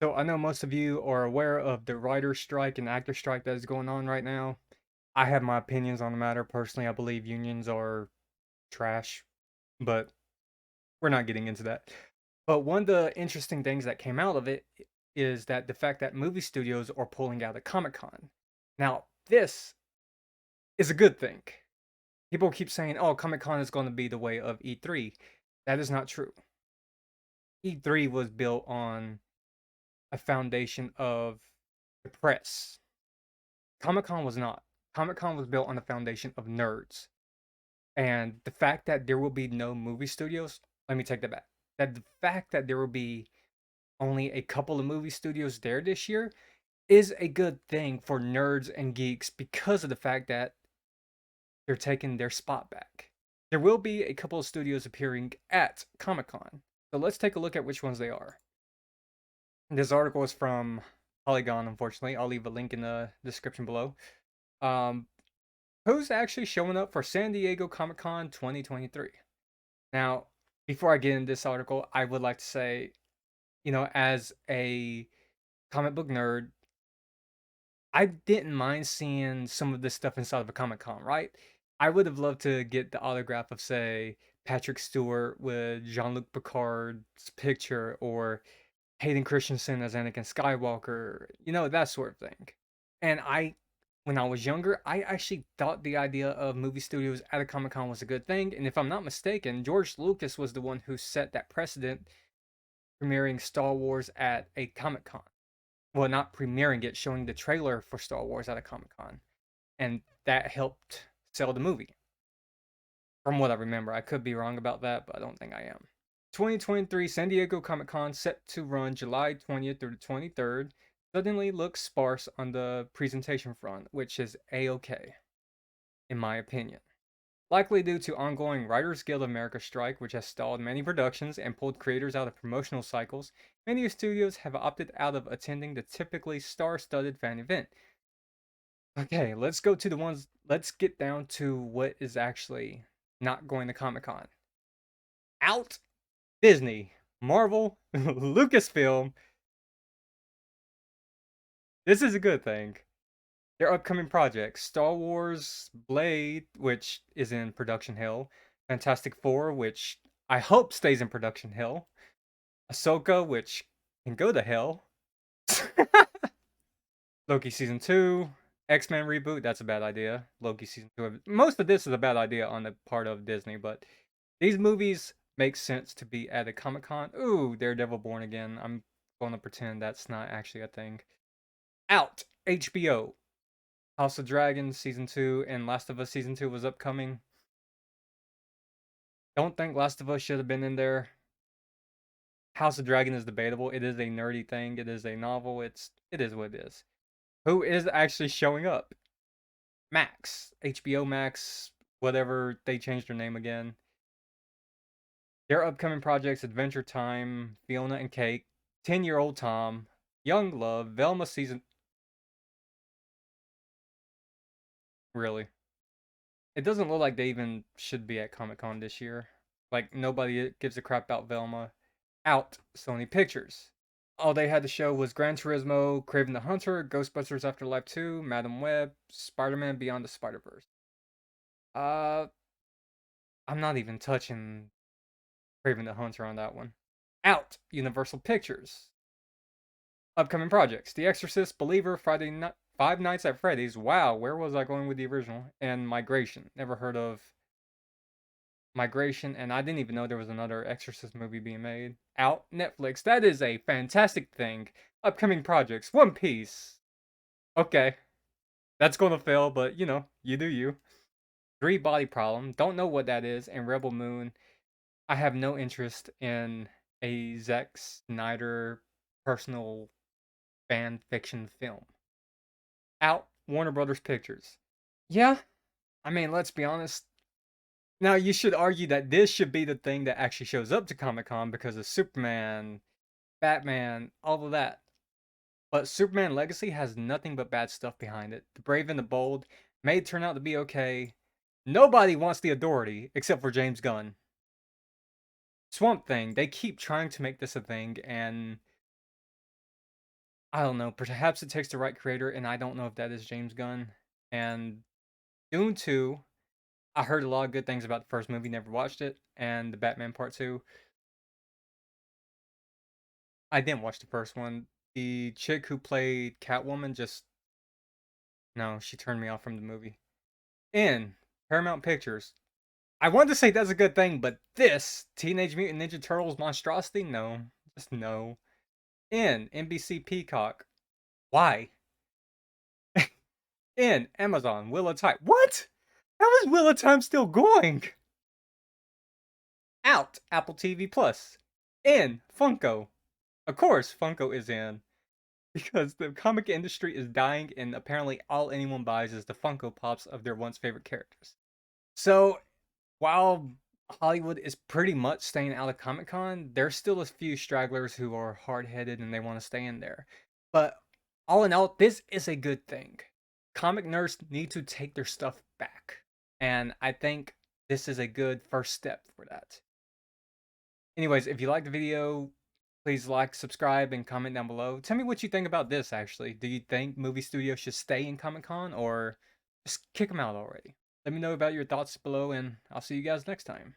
So I know most of you are aware of the writer strike and actor strike that is going on right now. I have my opinions on the matter. Personally, I believe unions are trash, but we're not getting into that. But one of the interesting things that came out of it is that the fact that movie studios are pulling out of Comic Con. Now, this is a good thing. People keep saying, oh, Comic Con is going to be the way of E3. That is not true. E3 was built on a foundation of the press. Comic Con was not. Comic Con was built on the foundation of nerds. And the fact that there will be no movie studios, let me take that back. That the fact that there will be only a couple of movie studios there this year is a good thing for nerds and geeks because of the fact that they're taking their spot back. There will be a couple of studios appearing at Comic Con. So let's take a look at which ones they are. This article is from Polygon, unfortunately. I'll leave a link in the description below. Um, who's actually showing up for San Diego Comic Con 2023? Now, before I get into this article, I would like to say, as a comic book nerd, I didn't mind seeing some of this stuff inside of a Comic Con, right? I would have loved to get the autograph of, say, Patrick Stewart with Jean Luc Picard's picture, or Hayden Christensen as Anakin Skywalker, that sort of thing. And when I was younger, I actually thought the idea of movie studios at a Comic Con was a good thing. And if I'm not mistaken, George Lucas was the one who set that precedent, premiering Star Wars at a Comic Con. Well, not premiering it, showing the trailer for Star Wars at a Comic Con. And that helped sell the movie. From what I remember, I could be wrong about that, but I don't think I am. 2023 San Diego Comic Con, set to run July 20th through the 23rd, suddenly looks sparse on the presentation front, which is a-okay, in my opinion. Likely due to ongoing Writers Guild of America strike, which has stalled many productions and pulled creators out of promotional cycles, many studios have opted out of attending the typically star-studded fan event. Okay, let's get down to what is actually not going to Comic Con. Out Disney, Marvel, Lucasfilm. This is a good thing. Their upcoming projects: Star Wars, Blade, which is in production hell, Fantastic Four, which I hope stays in production hell, Ahsoka, which can go to hell, Loki season 2, X-Men reboot, that's a bad idea. Loki season 2. Most of this is a bad idea on the part of Disney, but these movies make sense to be at a Comic-Con. Ooh, Daredevil Born Again. I'm going to pretend that's not actually a thing. Out, HBO. House of Dragons season 2 and Last of Us season 2 was upcoming. Don't think Last of Us should have been in there. House of Dragon is debatable. It is a nerdy thing. It is a novel. It is what it is. Who is actually showing up? Max, HBO Max, whatever they changed their name again. Their upcoming projects: Adventure Time, Fiona and Cake, 10-Year-Old Tom, Young Love, Velma season. Really? It doesn't look like they even should be at Comic Con this year. Like, nobody gives a crap about Velma. Out, Sony Pictures. All they had to show was Gran Turismo, Kraven the Hunter, Ghostbusters Afterlife 2, Madam Web, Spider-Man Beyond the Spider-Verse. Uh, I'm not even touching Kraven the Hunter on that one. Out, Universal Pictures. Upcoming projects: The Exorcist, Believer, Five Nights at Freddy's. Wow, where was I going with the original? And Migration. Never heard of Migration, and I didn't even know there was another Exorcist movie being made. Out, Netflix. That is a fantastic thing. Upcoming projects: One Piece. Okay, that's gonna fail, but you do you. Three Body Problem. Don't know what that is. And Rebel Moon. I have no interest in a Zack Snyder personal fan fiction film. Out, Warner Brothers Pictures. Yeah, I mean, let's be honest. Now, you should argue that this should be the thing that actually shows up to Comic Con because of Superman, Batman, all of that. But Superman Legacy has nothing but bad stuff behind it. The Brave and the Bold may turn out to be okay. Nobody wants the Authority except for James Gunn. Swamp Thing, they keep trying to make this a thing, and I don't know. Perhaps it takes the right creator, and I don't know if that is James Gunn. And Dune 2, I heard a lot of good things about the first movie, never watched it, and the Batman Part 2. I didn't watch the first one. The chick who played Catwoman just no, she turned me off from the movie. In Paramount Pictures, I wanted to say that's a good thing, but this Teenage Mutant Ninja Turtles monstrosity, no, just no. In NBC Peacock, why? In Amazon Wheel of Time, what? How is Wheel of Time still going? Out Apple TV Plus. In Funko, of course Funko is in. Because the comic industry is dying, and apparently all anyone buys is the Funko Pops of their once favorite characters. So, while Hollywood is pretty much staying out of Comic Con, there's still a few stragglers who are hard headed and they want to stay in there. But all in all, this is a good thing. Comic nerds need to take their stuff back. And I think this is a good first step for that. Anyways, if you liked the video, please like, subscribe, and comment down below. Tell me what you think about this, actually. Do you think movie studios should stay in Comic-Con or just kick them out already? Let me know about your thoughts below, and I'll see you guys next time.